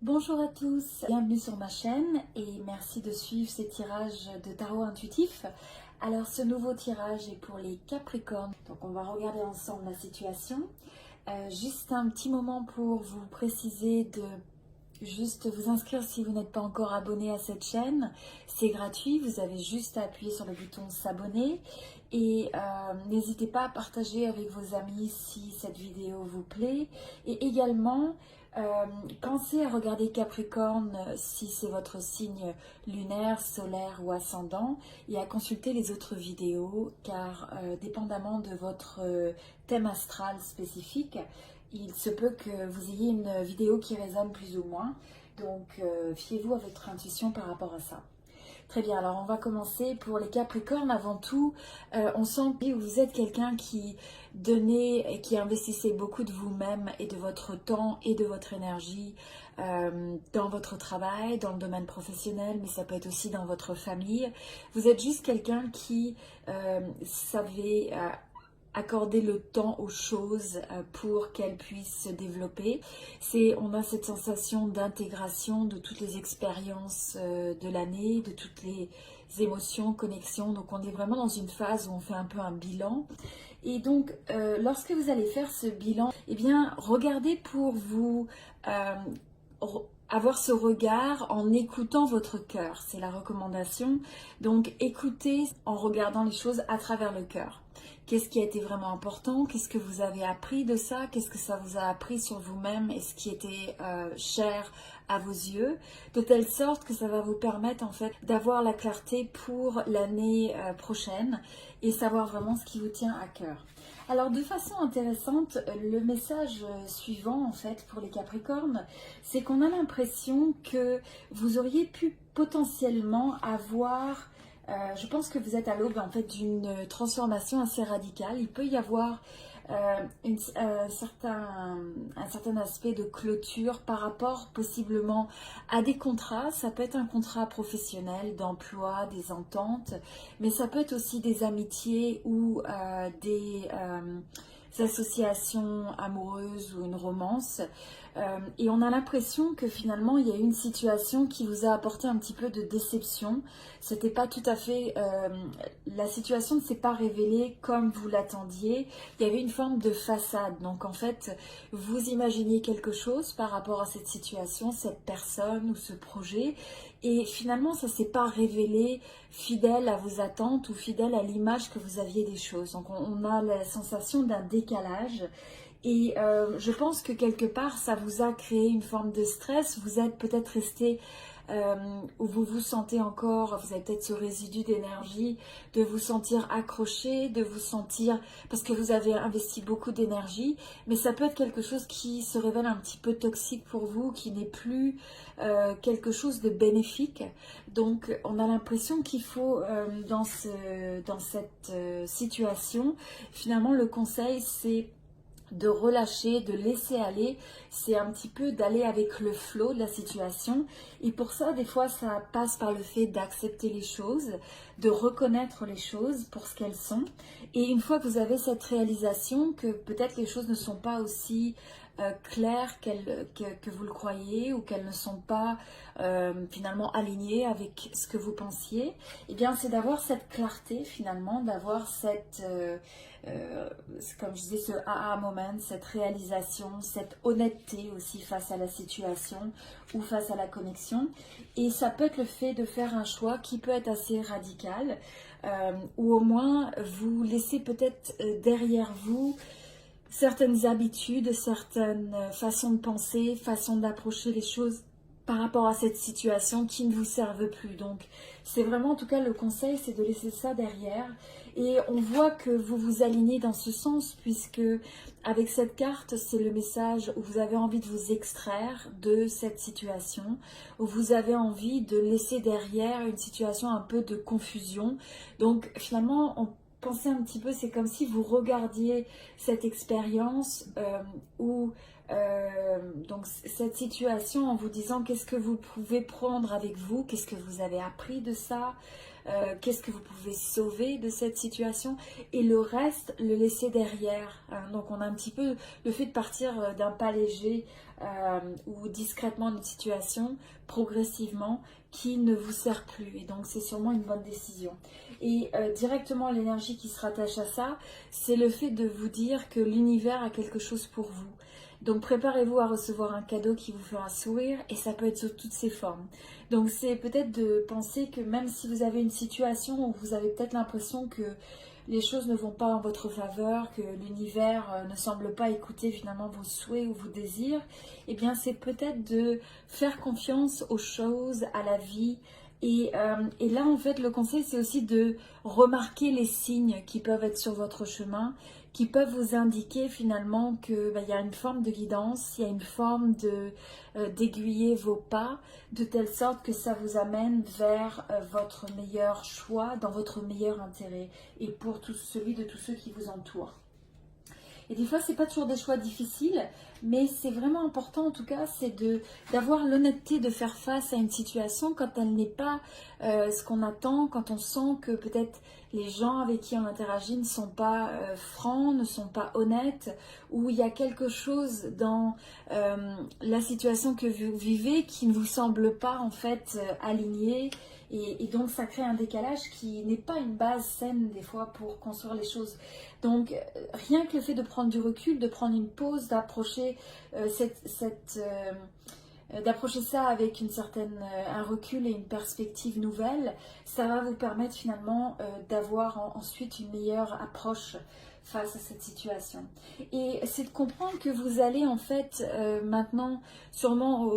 Bonjour à tous, bienvenue sur ma chaîne et merci de suivre ces tirages de tarot intuitif. Alors ce nouveau tirage est pour les Capricornes, donc on va regarder ensemble la situation. Juste un petit moment pour vous préciser de juste vous inscrire si vous n'êtes pas encore abonné à cette chaîne. C'est gratuit, vous avez juste à appuyer sur le bouton s'abonner et n'hésitez pas à partager avec vos amis si cette vidéo vous plaît. Et également, pensez à regarder Capricorne si c'est votre signe lunaire, solaire ou ascendant et à consulter les autres vidéos car dépendamment de votre thème astral spécifique, il se peut que vous ayez une vidéo qui résonne plus ou moins. Donc fiez-vous à votre intuition par rapport à ça. Très bien, alors on va commencer pour les Capricornes. Avant tout, on sent que vous êtes quelqu'un qui donnait et qui investissait beaucoup de vous-même et de votre temps et de votre énergie dans votre travail, dans le domaine professionnel, mais ça peut être aussi dans votre famille. Vous êtes juste quelqu'un qui savait accorder le temps aux choses pour qu'elles puissent se développer. On a cette sensation d'intégration de toutes les expériences de l'année, de toutes les émotions, connexions. Donc on est vraiment dans une phase où on fait un peu un bilan. Et donc lorsque vous allez faire ce bilan, eh bien regardez pour vous avoir ce regard en écoutant votre cœur. C'est la recommandation. Donc écoutez en regardant les choses à travers le cœur. Qu'est-ce qui a été vraiment important? Qu'est-ce que vous avez appris de ça? Qu'est-ce que ça vous a appris sur vous-même et ce qui était cher à vos yeux? De telle sorte que ça va vous permettre en fait d'avoir la clarté pour l'année prochaine et savoir vraiment ce qui vous tient à cœur. Alors de façon intéressante, le message suivant en fait pour les Capricornes, c'est qu'on a l'impression que vous auriez pu potentiellement avoir je pense que vous êtes à l'aube en fait d'une transformation assez radicale. Il peut y avoir un certain aspect de clôture par rapport possiblement à des contrats. Ça peut être un contrat professionnel, d'emploi, des ententes, mais ça peut être aussi des amitiés ou des associations amoureuses ou une romance. Et on a l'impression que finalement il y a eu une situation qui vous a apporté un petit peu de déception. C'était pas tout à fait, la situation ne s'est pas révélée comme vous l'attendiez. Il y avait une forme de façade. Donc en fait, vous imaginiez quelque chose par rapport à cette situation, cette personne ou ce projet. Et finalement, ça ne s'est pas révélé fidèle à vos attentes ou fidèle à l'image que vous aviez des choses. Donc on a la sensation d'un décalage. Et je pense que quelque part, ça vous a créé une forme de stress. Vous êtes peut-être resté où vous vous sentez encore, vous avez peut-être ce résidu d'énergie, de vous sentir accroché, de vous sentir, parce que vous avez investi beaucoup d'énergie, mais ça peut être quelque chose qui se révèle un petit peu toxique pour vous, qui n'est plus quelque chose de bénéfique. Donc on a l'impression qu'il faut, dans cette situation, finalement le conseil c'est de relâcher, de laisser aller, c'est un petit peu d'aller avec le flow de la situation. Et pour ça, des fois, ça passe par le fait d'accepter les choses, de reconnaître les choses pour ce qu'elles sont. Et une fois que vous avez cette réalisation que peut-être les choses ne sont pas aussi claires que vous le croyez ou qu'elles ne sont pas finalement alignées avec ce que vous pensiez, eh bien c'est d'avoir cette clarté finalement, d'avoir cette comme je disais, ce aha moment, cette réalisation, cette honnêteté aussi face à la situation ou face à la connexion. Et ça peut être le fait de faire un choix qui peut être assez radical, ou au moins vous laissez peut-être derrière vous certaines habitudes, certaines façons de penser, façons d'approcher les choses par rapport à cette situation qui ne vous servent plus. Donc c'est vraiment, en tout cas le conseil, c'est de laisser ça derrière. Et on voit que vous vous alignez dans ce sens puisque avec cette carte, c'est le message où vous avez envie de vous extraire de cette situation, où vous avez envie de laisser derrière une situation un peu de confusion. Donc finalement, pensez un petit peu, c'est comme si vous regardiez cette expérience où donc cette situation en vous disant qu'est-ce que vous pouvez prendre avec vous, qu'est-ce que vous avez appris de ça, qu'est-ce que vous pouvez sauver de cette situation, et le reste, le laisser derrière. Hein. Donc on a un petit peu le fait de partir d'un pas léger ou discrètement d'une situation, progressivement, qui ne vous sert plus. Et donc c'est sûrement une bonne décision. Et directement l'énergie qui se rattache à ça, c'est le fait de vous dire que l'univers a quelque chose pour vous. Donc préparez-vous à recevoir un cadeau qui vous fera sourire, et ça peut être sous toutes ses formes. Donc c'est peut-être de penser que même si vous avez une situation où vous avez peut-être l'impression que les choses ne vont pas en votre faveur, que l'univers ne semble pas écouter finalement vos souhaits ou vos désirs, eh bien c'est peut-être de faire confiance aux choses, à la vie. Et là, en fait, le conseil, c'est aussi de remarquer les signes qui peuvent être sur votre chemin, qui peuvent vous indiquer finalement que y a une forme de guidance, il y a une forme d'aiguiller vos pas, de telle sorte que ça vous amène vers votre meilleur choix, dans votre meilleur intérêt, et pour celui de tous ceux qui vous entourent. Et des fois, c'est pas toujours des choix difficiles, mais c'est vraiment important en tout cas, c'est d'avoir l'honnêteté de faire face à une situation quand elle n'est pas ce qu'on attend, quand on sent que peut-être les gens avec qui on interagit ne sont pas francs, ne sont pas honnêtes, ou il y a quelque chose dans la situation que vous vivez qui ne vous semble pas en fait aligné. Et donc ça crée un décalage qui n'est pas une base saine des fois pour construire les choses. Donc rien que le fait de prendre du recul, de prendre une pause, d'approcher d'approcher ça avec un recul et une perspective nouvelle, ça va vous permettre finalement d'avoir ensuite une meilleure approche face à cette situation. Et c'est de comprendre que vous allez en fait maintenant sûrement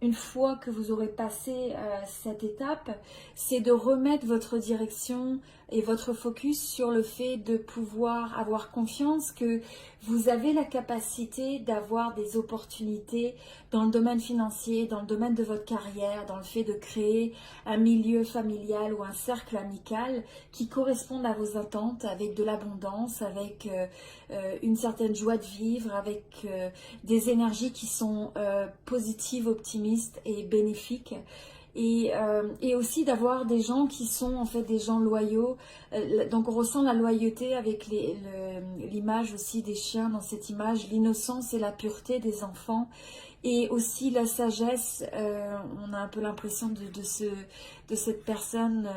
une fois que vous aurez passé cette étape, c'est de remettre votre direction et votre focus sur le fait de pouvoir avoir confiance que vous avez la capacité d'avoir des opportunités dans le domaine financier, dans le domaine de votre carrière, dans le fait de créer un milieu familial ou un cercle amical qui correspondent à vos attentes, avec de l'abondance, avec une certaine joie de vivre, avec des énergies qui sont positives, optimistes et bénéfiques. Et aussi d'avoir des gens qui sont en fait des gens loyaux. Donc on ressent la loyauté avec l'image aussi des chiens dans cette image, l'innocence et la pureté des enfants. Et aussi la sagesse, on a un peu l'impression de cette personne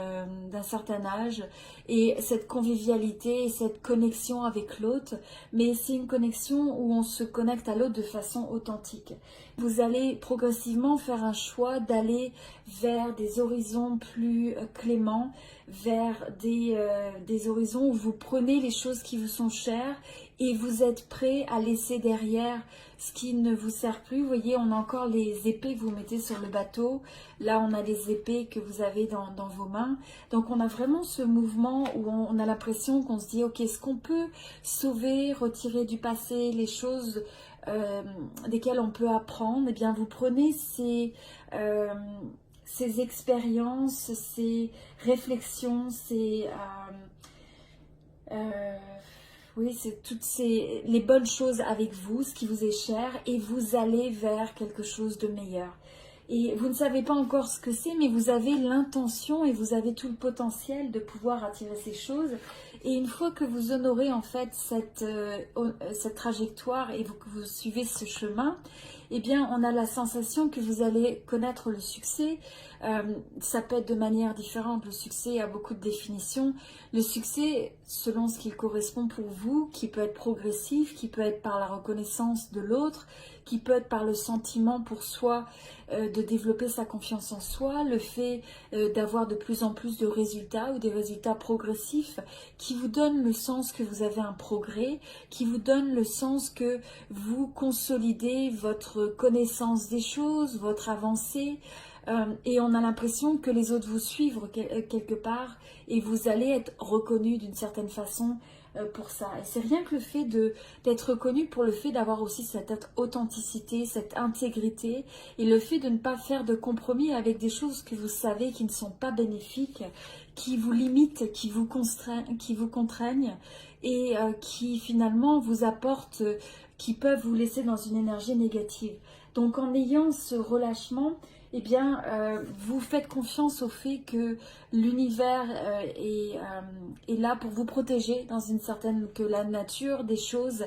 d'un certain âge, et cette convivialité et cette connexion avec l'autre, mais c'est une connexion où on se connecte à l'autre de façon authentique. Vous allez progressivement faire un choix d'aller vers des horizons plus cléments, vers des horizons où vous prenez les choses qui vous sont chères et vous êtes prêt à laisser derrière ce qui ne vous sert plus. Vous voyez, on a encore les épées que vous mettez sur le bateau. Là, on a les épées que vous avez dans vos mains. Donc, on a vraiment ce mouvement où on a l'impression qu'on se dit, ok, est-ce qu'on peut sauver, retirer du passé les choses desquelles on peut apprendre? Eh bien, vous prenez ces expériences, ces réflexions, oui, c'est toutes les bonnes choses avec vous, ce qui vous est cher, et vous allez vers quelque chose de meilleur. Et vous ne savez pas encore ce que c'est, mais vous avez l'intention et vous avez tout le potentiel de pouvoir attirer ces choses. Et une fois que vous honorez en fait cette trajectoire et que vous suivez ce chemin, eh bien on a la sensation que vous allez connaître le succès. Ça peut être de manière différente, le succès a beaucoup de définitions. Le succès, selon ce qu'il correspond pour vous, qui peut être progressif, qui peut être par la reconnaissance de l'autre, qui peut être par le sentiment pour soi de développer sa confiance en soi, le fait d'avoir de plus en plus de résultats ou des résultats progressifs qui vous donnent le sens que vous avez un progrès, qui vous donnent le sens que vous consolidez votre connaissance des choses, votre avancée, et on a l'impression que les autres vous suivent quelque part et vous allez être reconnu d'une certaine façon pour ça. Et c'est rien que le fait d'être reconnu pour le fait d'avoir aussi cette authenticité, cette intégrité, et le fait de ne pas faire de compromis avec des choses que vous savez qui ne sont pas bénéfiques, qui vous limitent, qui vous contraignent et qui finalement vous apportent, qui peuvent vous laisser dans une énergie négative. Donc en ayant ce relâchement, eh bien, vous faites confiance au fait que l'univers est là pour vous protéger dans une certaine, que la nature des choses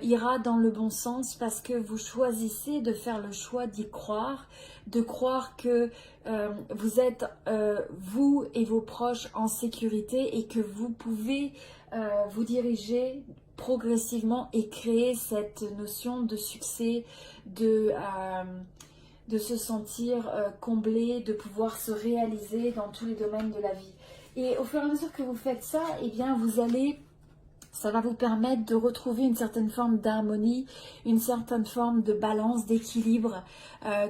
ira dans le bon sens parce que vous choisissez de faire le choix d'y croire, de croire que vous êtes, vous et vos proches, en sécurité et que vous pouvez vous diriger progressivement et créer cette notion de succès, de se sentir comblé, de pouvoir se réaliser dans tous les domaines de la vie. Et au fur et à mesure que vous faites ça, eh bien ça va vous permettre de retrouver une certaine forme d'harmonie, une certaine forme de balance, d'équilibre,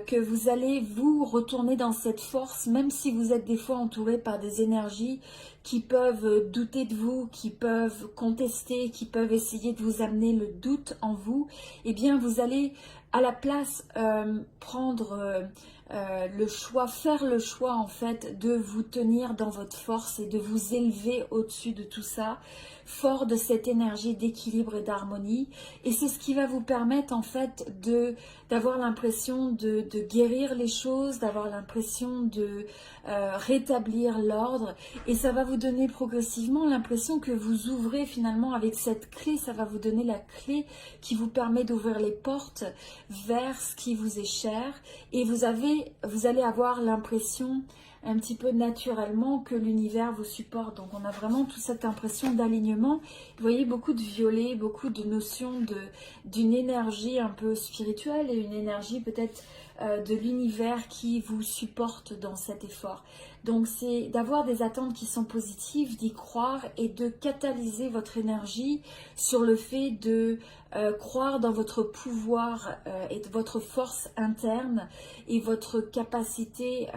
que vous allez vous retourner dans cette force, même si vous êtes des fois entouré par des énergies qui peuvent douter de vous, qui peuvent contester, qui peuvent essayer de vous amener le doute en vous, eh bien vous allez à la place prendre le choix, faire le choix en fait de vous tenir dans votre force et de vous élever au-dessus de tout ça, fort de cette énergie d'équilibre et d'harmonie. Et c'est ce qui va vous permettre en fait d'avoir l'impression de guérir les choses, d'avoir l'impression de rétablir l'ordre. Et ça va vous donner progressivement l'impression que vous ouvrez finalement avec cette clé, ça va vous donner la clé qui vous permet d'ouvrir les portes vers ce qui vous est cher. Et vous allez avoir l'impression un petit peu naturellement que l'univers vous supporte. Donc on a vraiment toute cette impression d'alignement. Vous voyez beaucoup de violet, beaucoup de notions d'une énergie un peu spirituelle et une énergie peut-être de l'univers qui vous supporte dans cet effort. Donc c'est d'avoir des attentes qui sont positives, d'y croire et de catalyser votre énergie sur le fait de croire dans votre pouvoir et votre force interne et votre capacité,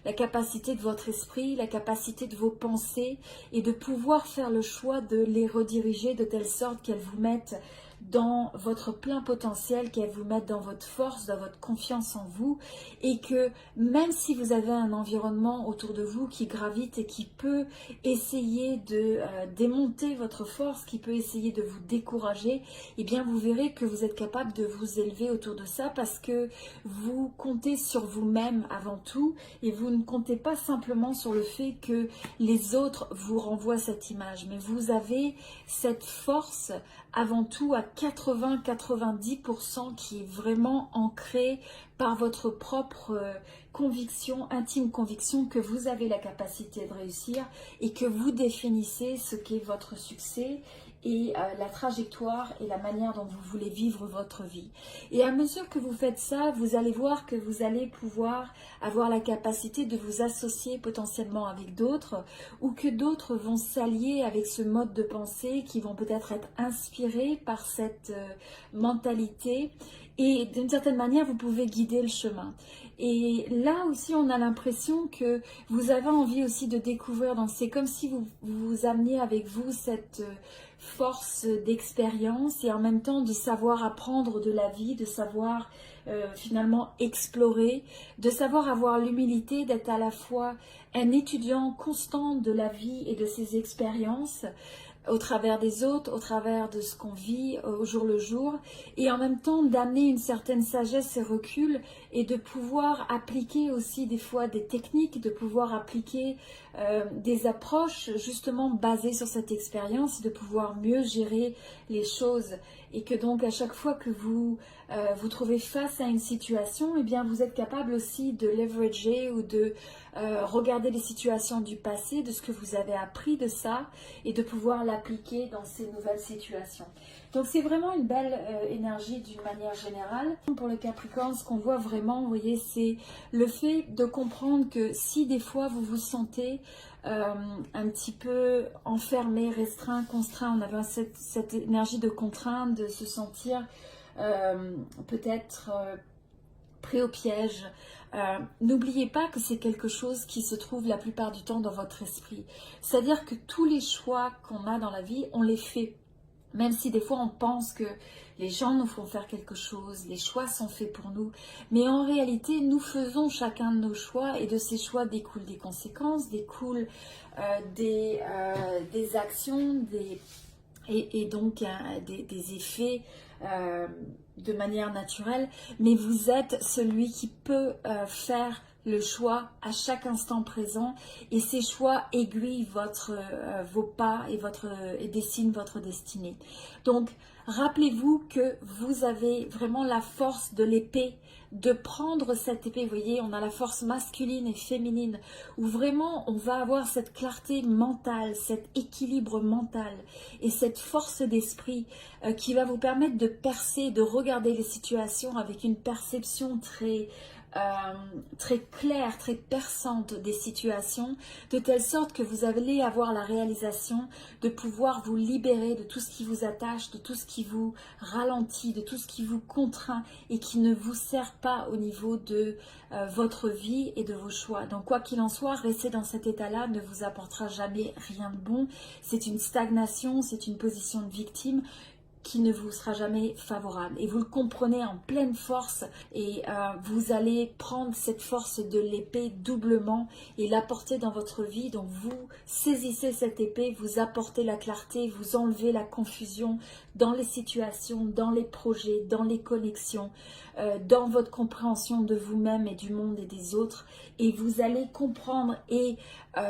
la capacité de votre esprit, la capacité de vos pensées et de pouvoir faire le choix de les rediriger de telle sorte qu'elles vous mettent dans votre plein potentiel, qu'elles vous mettent dans votre force, dans votre confiance en vous, et que même si vous avez un environnement autour de vous qui gravite et qui peut essayer de démonter votre force, qui peut essayer de vous décourager, eh bien vous verrez que vous êtes capable de vous élever autour de ça parce que vous comptez sur vous-même avant tout et vous ne comptez pas simplement sur le fait que les autres vous renvoient cette image, mais vous avez cette force avant tout à 80-90% qui est vraiment ancrée par votre propre conviction, intime conviction que vous avez la capacité de réussir et que vous définissez ce qu'est votre succès et la trajectoire et la manière dont vous voulez vivre votre vie. Et à mesure que vous faites ça, vous allez voir que vous allez pouvoir avoir la capacité de vous associer potentiellement avec d'autres ou que d'autres vont s'allier avec ce mode de pensée qui vont peut-être être inspirés par cette mentalité et d'une certaine manière vous pouvez guider le chemin. Et là aussi on a l'impression que vous avez envie aussi de découvrir, donc c'est comme si vous ameniez avec vous cette force d'expérience et en même temps de savoir apprendre de la vie, de savoir finalement explorer, de savoir avoir l'humilité d'être à la fois un étudiant constant de la vie et de ses expériences au travers des autres, au travers de ce qu'on vit au jour le jour, et en même temps d'amener une certaine sagesse et recul, et de pouvoir appliquer aussi des fois des techniques, de pouvoir appliquer des approches justement basées sur cette expérience, de pouvoir mieux gérer les choses, et que donc à chaque fois que vous vous trouvez face à une situation, eh bien vous êtes capable aussi de leverager ou de regarder les situations du passé, de ce que vous avez appris de ça et de pouvoir l'appliquer dans ces nouvelles situations. Donc c'est vraiment une belle énergie d'une manière générale. Pour le Capricorne, ce qu'on voit vraiment, vous voyez, c'est le fait de comprendre que si des fois vous vous sentez un petit peu enfermé, restreint, contraint, on avait cette énergie de contrainte, de se sentir peut-être pris au piège. N'oubliez pas que c'est quelque chose qui se trouve la plupart du temps dans votre esprit. C'est-à-dire que tous les choix qu'on a dans la vie, on les fait. Même si des fois on pense que les gens nous font faire quelque chose, les choix sont faits pour nous. Mais en réalité, nous faisons chacun de nos choix et de ces choix découlent des conséquences, découlent des actions, et donc des effets de manière naturelle, mais vous êtes celui qui peut faire le choix à chaque instant présent, et ces choix aiguillent vos pas et dessinent votre destinée. Donc, rappelez-vous que vous avez vraiment la force de l'épée, de prendre cette épée. Vous voyez, on a la force masculine et féminine, où vraiment on va avoir cette clarté mentale, cet équilibre mental et cette force d'esprit qui va vous permettre de percer, de regarder les situations avec une perception très claire, très perçante des situations, de telle sorte que vous allez avoir la réalisation de pouvoir vous libérer de tout ce qui vous attache, de tout ce qui vous ralentit, de tout ce qui vous contraint et qui ne vous sert pas au niveau de votre vie et de vos choix. Donc quoi qu'il en soit, rester dans cet état-là ne vous apportera jamais rien de bon. C'est une stagnation, c'est une position de victime qui ne vous sera jamais favorable. Et vous le comprenez en pleine force, et vous allez prendre cette force de l'épée doublement et l'apporter dans votre vie. Donc vous saisissez cette épée, vous apportez la clarté, vous enlevez la confusion dans les situations, dans les projets, dans les connexions, dans votre compréhension de vous-même et du monde et des autres. Et vous allez comprendre et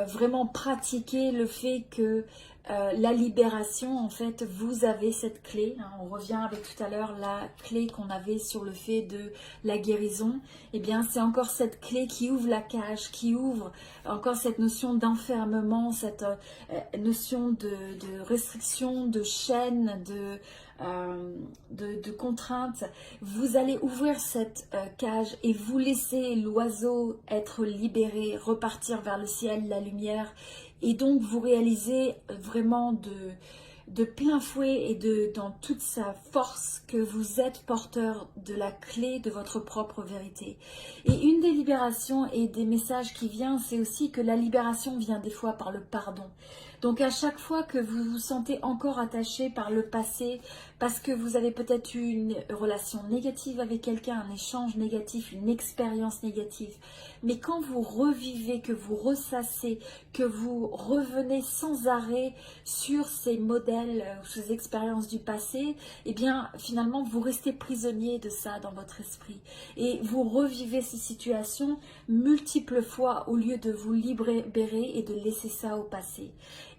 vraiment pratiquer le fait que la libération, en fait, vous avez cette clé. Hein, on revient avec tout à l'heure la clé qu'on avait sur le fait de la guérison. Eh bien, c'est encore cette clé qui ouvre la cage, qui ouvre encore cette notion d'enfermement, cette notion de restriction, de chaîne, de contraintes. Vous allez ouvrir cette cage et vous laisser l'oiseau être libéré, repartir vers le ciel, la lumière. Et donc vous réalisez vraiment de plein fouet et dans toute sa force que vous êtes porteur de la clé de votre propre vérité. Et une des libérations et des messages qui vient, c'est aussi que la libération vient des fois par le pardon. Donc à chaque fois que vous vous sentez encore attaché par le passé, parce que vous avez peut-être eu une relation négative avec quelqu'un, un échange négatif, une expérience négative, mais quand vous revivez, que vous ressassez, que vous revenez sans arrêt sur ces modèles, ces expériences du passé, eh bien finalement vous restez prisonnier de ça dans votre esprit. Et vous revivez ces situations multiples fois au lieu de vous libérer et de laisser ça au passé.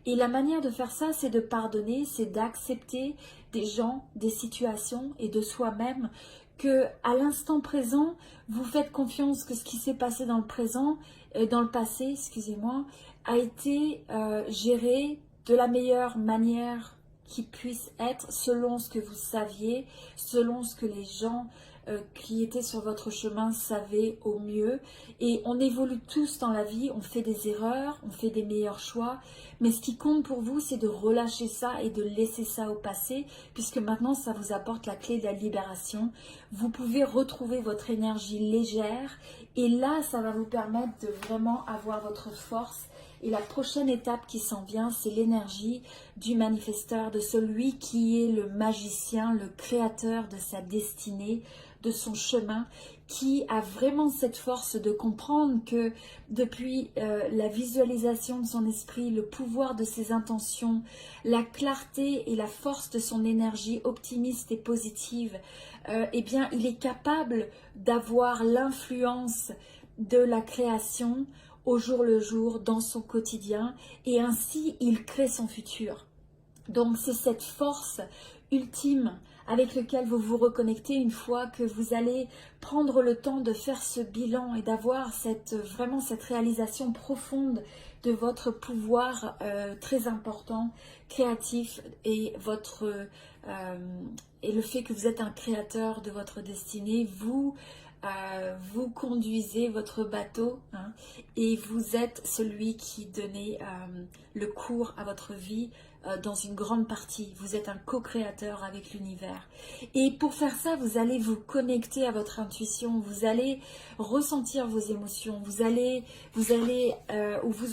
Et la manière de faire ça, c'est de pardonner, c'est d'accepter des gens, des situations et de soi-même, que à l'instant présent, vous faites confiance que ce qui s'est passé dans le passé, excusez-moi, a été géré de la meilleure manière qui puisse être, selon ce que vous saviez, selon ce que les gens qui étaient sur votre chemin savaient au mieux. Et on évolue tous dans la vie, on fait des erreurs, on fait des meilleurs choix, mais ce qui compte pour vous, c'est de relâcher ça et de laisser ça au passé, puisque maintenant ça vous apporte la clé de la libération. Vous pouvez retrouver votre énergie légère, et là ça va vous permettre de vraiment avoir votre force. Et la prochaine étape qui s'en vient, c'est l'énergie du manifesteur, de celui qui est le magicien, le créateur de sa destinée, de son chemin, qui a vraiment cette force de comprendre que depuis la visualisation de son esprit, le pouvoir de ses intentions, la clarté et la force de son énergie optimiste et positive, eh bien, il est capable d'avoir l'influence de la création au jour le jour dans son quotidien, et ainsi il crée son futur. Donc c'est cette force ultime avec laquelle vous vous reconnectez une fois que vous allez prendre le temps de faire ce bilan et d'avoir vraiment cette réalisation profonde de votre pouvoir très important, créatif, et et le fait que vous êtes un créateur de votre destinée. Vous conduisez votre bateau, hein, et vous êtes celui qui donnez le cours à votre vie dans une grande partie. Vous êtes un co-créateur avec l'univers. Et pour faire ça, vous allez vous connecter à votre intuition, vous allez ressentir vos émotions, vous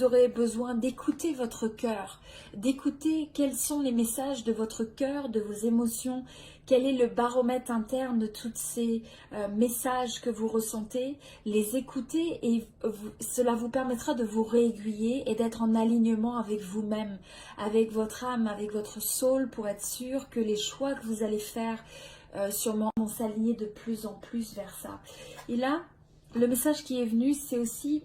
aurez besoin d'écouter votre cœur, d'écouter quels sont les messages de votre cœur, de vos émotions. Quel est le baromètre interne de tous ces messages que vous ressentez? Les écouter, et cela vous permettra de vous réaiguiller et d'être en alignement avec vous-même, avec votre âme, avec votre soul, pour être sûr que les choix que vous allez faire sûrement vont s'aligner de plus en plus vers ça. Et là, le message qui est venu, c'est aussi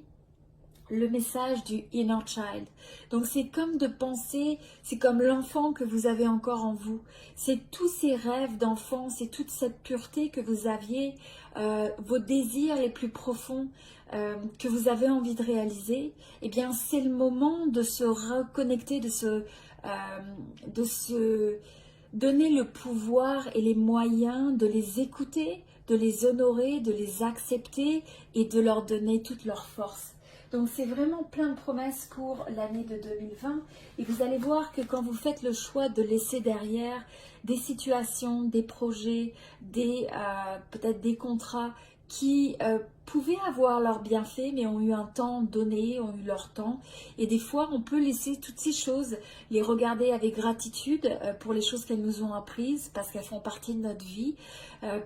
le message du inner child. Donc c'est comme de penser, c'est comme l'enfant que vous avez encore en vous. C'est tous ces rêves d'enfant, c'est toute cette pureté que vous aviez, vos désirs les plus profonds que vous avez envie de réaliser. Eh bien c'est le moment de se reconnecter, de se donner le pouvoir et les moyens de les écouter, de les honorer, de les accepter et de leur donner toute leur force. Donc c'est vraiment plein de promesses pour l'année de 2020 et vous allez voir que quand vous faites le choix de laisser derrière des situations, des projets, peut-être des contrats qui pouvaient avoir leurs bienfaits mais ont eu un temps donné, ont eu leur temps, et des fois on peut laisser toutes ces choses, les regarder avec gratitude pour les choses qu'elles nous ont apprises parce qu'elles font partie de notre vie,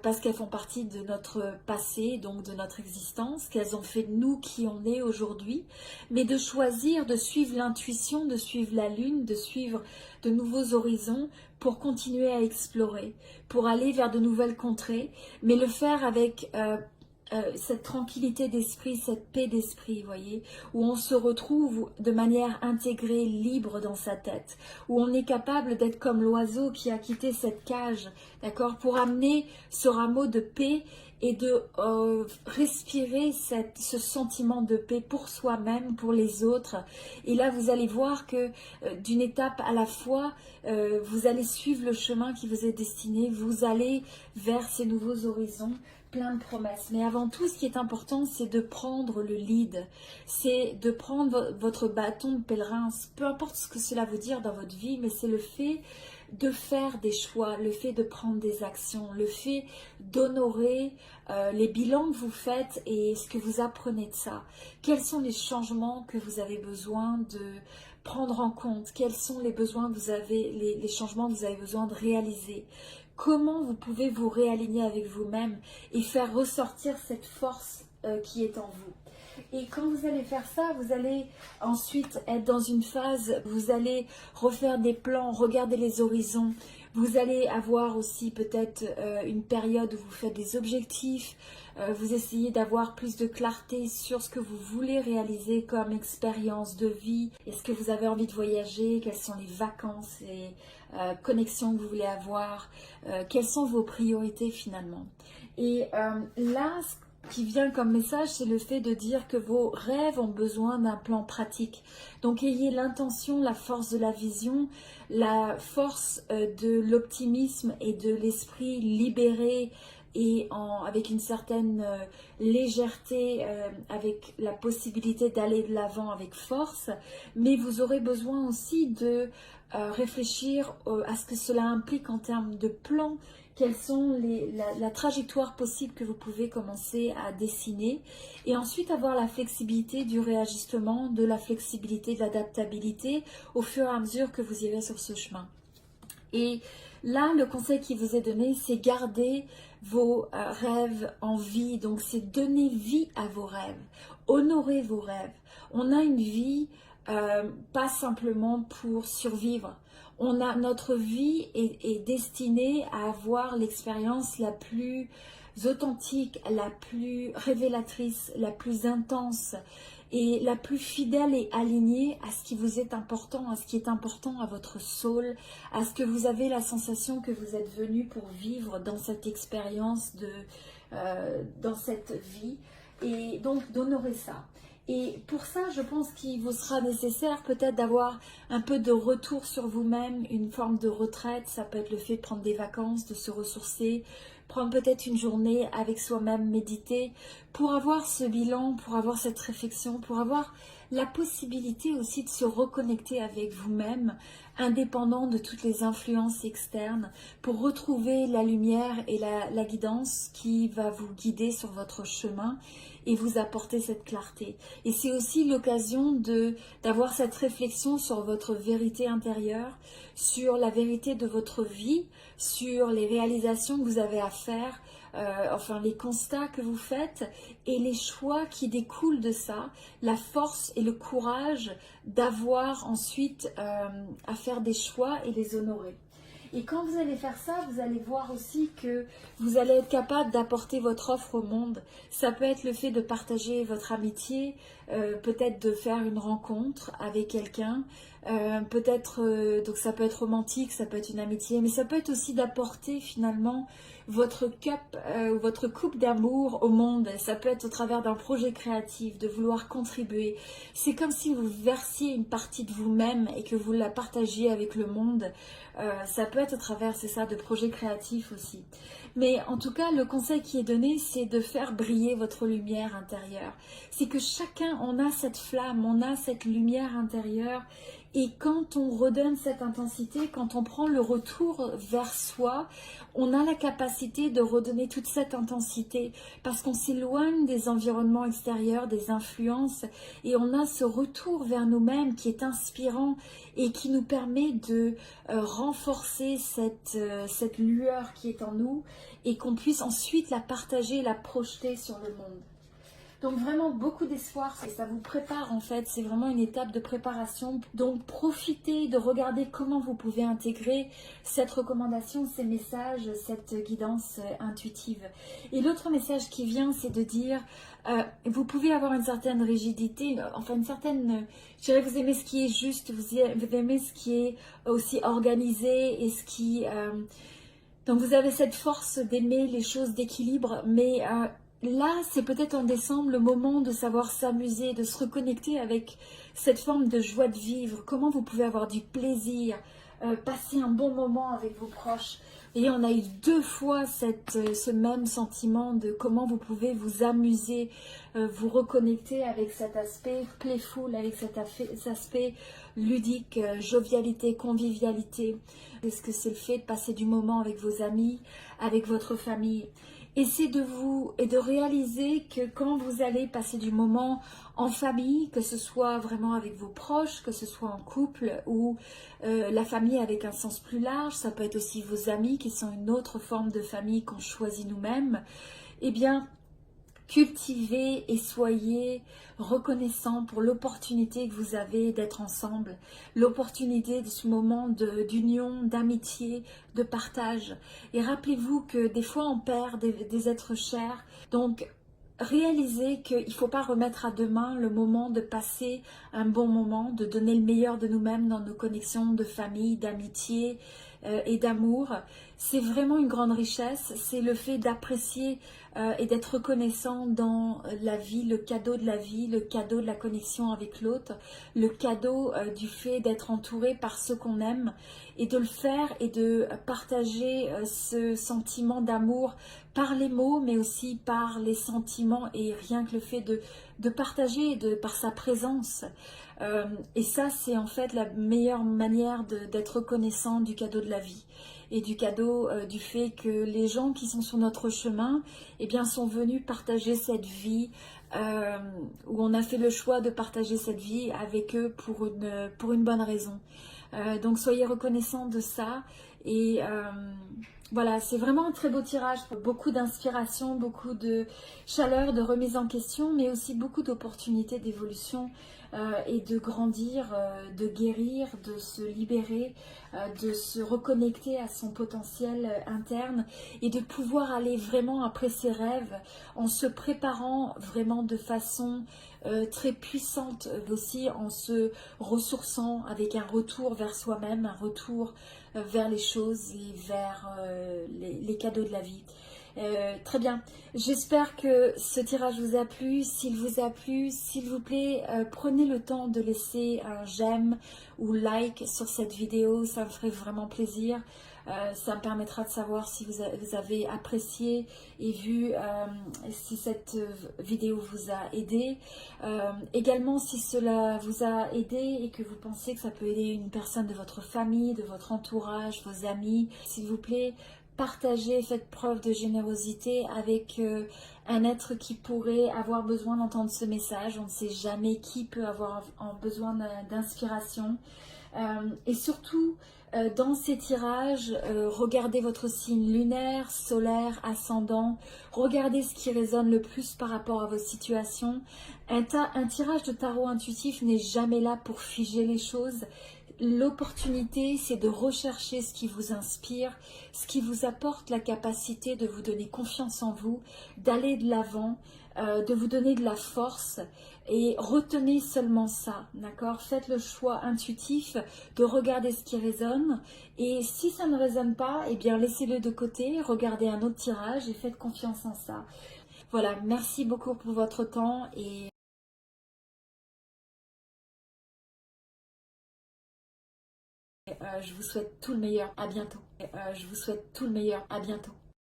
parce qu'elles font partie de notre passé, donc de notre existence, qu'elles ont fait de nous qui on est aujourd'hui, mais de choisir de suivre l'intuition, de suivre la lune, de suivre de nouveaux horizons pour continuer à explorer, pour aller vers de nouvelles contrées, mais le faire avec cette tranquillité d'esprit, cette paix d'esprit, voyez, où on se retrouve de manière intégrée, libre dans sa tête, où on est capable d'être comme l'oiseau qui a quitté cette cage, d'accord, pour amener ce rameau de paix et de respirer ce sentiment de paix pour soi-même, pour les autres. Et là, vous allez voir que d'une étape à la fois, vous allez suivre le chemin qui vous est destiné, vous allez vers ces nouveaux horizons, plein de promesses. Mais avant tout, ce qui est important, c'est de prendre le lead. C'est de prendre votre bâton de pèlerin, peu importe ce que cela veut dire dans votre vie, mais c'est le fait de faire des choix, le fait de prendre des actions, le fait d'honorer les bilans que vous faites et ce que vous apprenez de ça. Quels sont les changements que vous avez besoin de prendre en compte? Quels sont les besoins que vous avez, les changements que vous avez besoin de réaliser? Comment vous pouvez vous réaligner avec vous-même et faire ressortir cette force qui est en vous. Et quand vous allez faire ça, vous allez ensuite être dans une phase, vous allez refaire des plans, regarder les horizons. Vous allez avoir aussi peut-être une période où vous faites des objectifs, vous essayez d'avoir plus de clarté sur ce que vous voulez réaliser comme expérience de vie. Est-ce que vous avez envie de voyager? Quelles sont les vacances et connexions que vous voulez avoir? Quelles sont vos priorités finalement? Et là, ce qui vient comme message, c'est le fait de dire que vos rêves ont besoin d'un plan pratique. Donc ayez l'intention, la force de la vision, la force de l'optimisme et de l'esprit libéré et avec une certaine légèreté, avec la possibilité d'aller de l'avant avec force. Mais vous aurez besoin aussi de réfléchir à ce que cela implique en termes de plan. Quelles sont la trajectoire possible que vous pouvez commencer à dessiner et ensuite avoir la flexibilité du réajustement, de la flexibilité, de l'adaptabilité au fur et à mesure que vous irez sur ce chemin. Et là, le conseil qui vous est donné, c'est garder vos rêves en vie. Donc, c'est donner vie à vos rêves, honorer vos rêves. On a une vie pas simplement pour survivre. Notre vie est destinée à avoir l'expérience la plus authentique, la plus révélatrice, la plus intense et la plus fidèle et alignée à ce qui vous est important, à ce qui est important à votre soul, à ce que vous avez la sensation que vous êtes venu pour vivre dans cette expérience, dans cette vie. Et donc d'honorer ça. Et pour ça, je pense qu'il vous sera nécessaire peut-être d'avoir un peu de retour sur vous-même, une forme de retraite. Ça peut être le fait de prendre des vacances, de se ressourcer, prendre peut-être une journée avec soi-même, méditer, pour avoir ce bilan, pour avoir cette réflexion, pour avoir la possibilité aussi de se reconnecter avec vous-même, indépendant de toutes les influences externes, pour retrouver la lumière et la guidance qui va vous guider sur votre chemin et vous apporter cette clarté. Et c'est aussi l'occasion d'avoir cette réflexion sur votre vérité intérieure, sur la vérité de votre vie, sur les réalisations que vous avez à faire, enfin les constats que vous faites et les choix qui découlent de ça, la force et le courage d'avoir ensuite à faire des choix et les honorer. Et quand vous allez faire ça, vous allez voir aussi que vous allez être capable d'apporter votre offre au monde. Ça peut être le fait de partager votre amitié, peut-être de faire une rencontre avec quelqu'un, peut-être, donc ça peut être romantique, ça peut être une amitié, mais ça peut être aussi d'apporter finalement votre cup, votre coupe d'amour au monde. Ça peut être au travers d'un projet créatif, de vouloir contribuer. C'est comme si vous versiez une partie de vous-même et que vous la partagiez avec le monde. Ça peut être au travers, c'est ça, de projets créatifs aussi. Mais en tout cas, le conseil qui est donné, c'est de faire briller votre lumière intérieure. C'est que chacun, on a cette flamme, on a cette lumière intérieure. Et quand on redonne cette intensité, quand on prend le retour vers soi, on a la capacité de redonner toute cette intensité parce qu'on s'éloigne des environnements extérieurs, des influences, et on a ce retour vers nous-mêmes qui est inspirant et qui nous permet de renforcer cette lueur qui est en nous et qu'on puisse ensuite la partager, la projeter sur le monde. Donc vraiment beaucoup d'espoir, ça vous prépare en fait, c'est vraiment une étape de préparation. Donc profitez de regarder comment vous pouvez intégrer cette recommandation, ces messages, cette guidance intuitive. Et l'autre message qui vient, c'est de dire, vous pouvez avoir une certaine rigidité, enfin une certaine, je dirais vous aimez ce qui est juste, vous aimez ce qui est aussi organisé et ce qui... donc vous avez cette force d'aimer les choses d'équilibre, mais... là, c'est peut-être en décembre le moment de savoir s'amuser, de se reconnecter avec cette forme de joie de vivre. Comment vous pouvez avoir du plaisir, passer un bon moment avec vos proches. Et on a eu 2 fois ce même sentiment de comment vous pouvez vous amuser, vous reconnecter avec cet aspect playful, avec cet aspect ludique, jovialité, convivialité. Est-ce que c'est le fait de passer du moment avec vos amis, avec votre famille? Et c'est de réaliser que quand vous allez passer du moment en famille, que ce soit vraiment avec vos proches, que ce soit en couple ou la famille avec un sens plus large, ça peut être aussi vos amis qui sont une autre forme de famille qu'on choisit nous-mêmes, eh bien, cultivez et soyez reconnaissants pour l'opportunité que vous avez d'être ensemble, l'opportunité de ce moment d'union, d'amitié, de partage. Et rappelez-vous que des fois on perd des êtres chers, donc réalisez qu'il ne faut pas remettre à demain le moment de passer un bon moment, de donner le meilleur de nous-mêmes dans nos connexions de famille, d'amitié et d'amour. C'est vraiment une grande richesse, c'est le fait d'apprécier et d'être reconnaissant dans la vie, le cadeau de la vie, le cadeau de la connexion avec l'autre, le cadeau du fait d'être entouré par ceux qu'on aime et de le faire et de partager ce sentiment d'amour par les mots mais aussi par les sentiments et rien que le fait de partager par sa présence. Et ça c'est en fait la meilleure manière d'être reconnaissant du cadeau de la vie et du cadeau du fait que les gens qui sont sur notre chemin eh bien, sont venus partager cette vie où on a fait le choix de partager cette vie avec eux pour une bonne raison. Donc soyez reconnaissants de ça et voilà, c'est vraiment un très beau tirage, beaucoup d'inspiration, beaucoup de chaleur, de remise en question, mais aussi beaucoup d'opportunités d'évolution et de grandir, de guérir, de se libérer, de se reconnecter à son potentiel interne et de pouvoir aller vraiment après ses rêves en se préparant vraiment de façon très puissante aussi, en se ressourçant avec un retour vers soi-même, un retour vers les choses et vers les cadeaux de la vie. Très bien, j'espère que ce tirage vous a plu. S'il vous a plu, s'il vous plaît, prenez le temps de laisser un j'aime ou like sur cette vidéo, ça me ferait vraiment plaisir. Ça me permettra de savoir si vous avez apprécié et vu si cette vidéo vous a aidé. Également, si cela vous a aidé et que vous pensez que ça peut aider une personne de votre famille, de votre entourage, vos amis, s'il vous plaît, partagez, faites preuve de générosité avec un être qui pourrait avoir besoin d'entendre ce message. On ne sait jamais qui peut avoir besoin d'inspiration. Et surtout, dans ces tirages, regardez votre signe lunaire, solaire, ascendant. Regardez ce qui résonne le plus par rapport à vos situations. Un tirage de tarot intuitif n'est jamais là pour figer les choses. l'opportunité, c'est de rechercher ce qui vous inspire, ce qui vous apporte la capacité de vous donner confiance en vous, d'aller de l'avant, de vous donner de la force, et retenez seulement ça, d'accord? Faites le choix intuitif de regarder ce qui résonne, et si ça ne résonne pas, eh bien laissez-le de côté, regardez un autre tirage et faites confiance en ça. Voilà, merci beaucoup pour votre temps et je vous souhaite tout le meilleur. À bientôt. Je vous souhaite tout le meilleur. À bientôt.